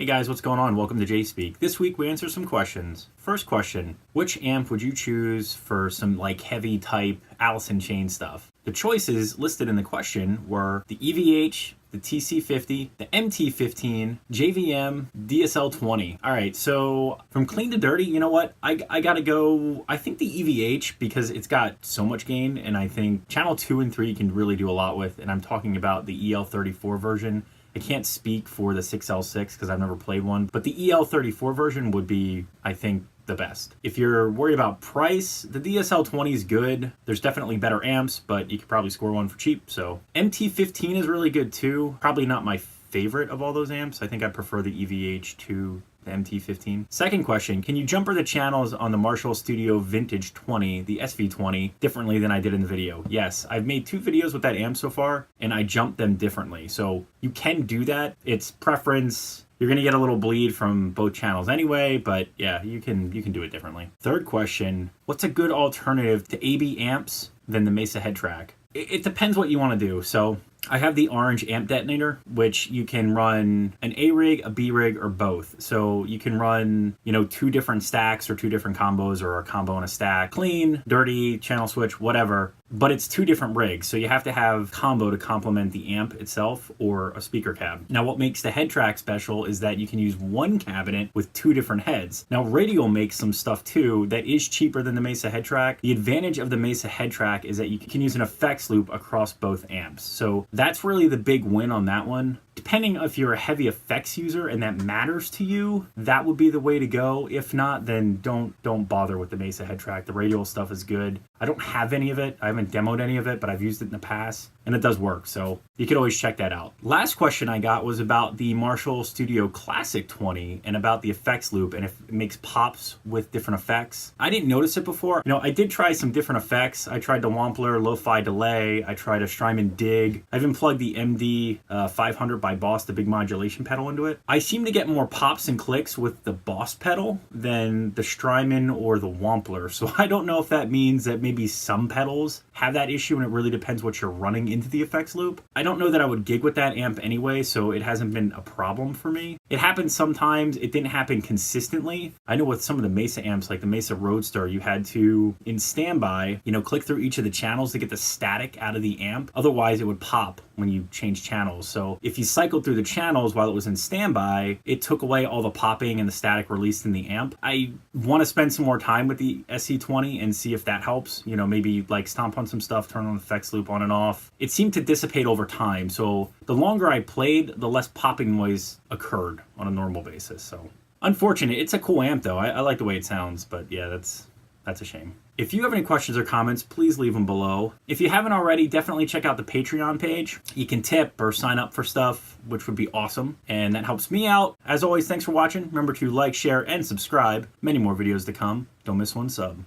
Hey guys, what's going on? Welcome to JSpeak. This week we answer some questions. First question, which amp would you choose for some like heavy type Allison chain stuff? The choices listed in the question were the EVH, the TC50, the MT15, JVM, DSL20. All right, so from clean to dirty, you know what? I gotta go, I think the EVH because it's got so much gain, and I think channel 2 and 3 can really do a lot with, and I'm talking about the EL34 version. I can't speak for the 6L6 because I've never played one, but the EL34 version would be, I think, the best. If you're worried about price, the DSL20 is good. There's definitely better amps, but you could probably score one for cheap. So MT15 is really good too. Probably not my favorite of all those amps. I think I prefer the EVH to the MT15. Second question, can you jumper the channels on the Marshall Studio Vintage 20, the SV20, differently than I did in the video? Yes, I've made 2 videos with that amp so far, and I jumped them differently. So you can do that. It's preference. You're gonna get a little bleed from both channels anyway, but yeah, you can do it differently. Third question, what's a good alternative to AB amps than the Mesa Headtrack? It depends what you wanna do. So I have the orange amp detonator, which you can run an A rig, a B rig, or both. So you can run, 2 different stacks or 2 different combos, or a combo and a stack. Clean, dirty, channel switch, whatever. But it's 2 different rigs. So you have to have combo to complement the amp itself or a speaker cab. Now what makes the Headtrack special is that you can use 1 cabinet with 2 different heads. Now Radial makes some stuff too that is cheaper than the Mesa Headtrack. The advantage of the Mesa Headtrack is that you can use an effects loop across both amps. So that's really the big win on that one. Depending if you're a heavy effects user and that matters to you, that would be the way to go. If not, then don't bother with the Mesa Headtrack. The Radial stuff is good. I don't have any of it. I haven't demoed any of it, but I've used it in the past and it does work. So you could always check that out. Last question I got was about the Marshall Studio Classic 20 and about the effects loop and if it makes pops with different effects. I didn't notice it before. I did try some different effects. I tried the Wampler Lo-Fi Delay. I tried a Strymon Dig. I even plugged the MD 500 by Boss, the big modulation pedal, into it. I seem to get more pops and clicks with the Boss pedal than the Strymon or the Wampler. So I don't know if that means that maybe some pedals have that issue and it really depends what you're running into the effects loop. I don't know that I would gig with that amp anyway, so it hasn't been a problem for me. It happens sometimes. It didn't happen consistently. I know with some of the Mesa amps, like the Mesa Roadster, you had to, in standby, click through each of the channels to get the static out of the amp. Otherwise, it would pop when you change channels. So if you cycled through the channels while it was in standby, it took away all the popping and the static released in the amp. I want to spend some more time with the SC20 and see if that helps. Maybe like stomp on some stuff, turn on the effects loop on and off. It seemed to dissipate over time. So the longer I played, the less popping noise occurred on a normal basis. So unfortunate. It's a cool amp though. I like the way it sounds, but yeah, that's a shame. If you have any questions or comments, please leave them below. If you haven't already, definitely check out the Patreon page. You can tip or sign up for stuff, which would be awesome, and that helps me out. As always, thanks for watching. Remember to like, share, and subscribe. Many more videos to come. Don't miss one sub.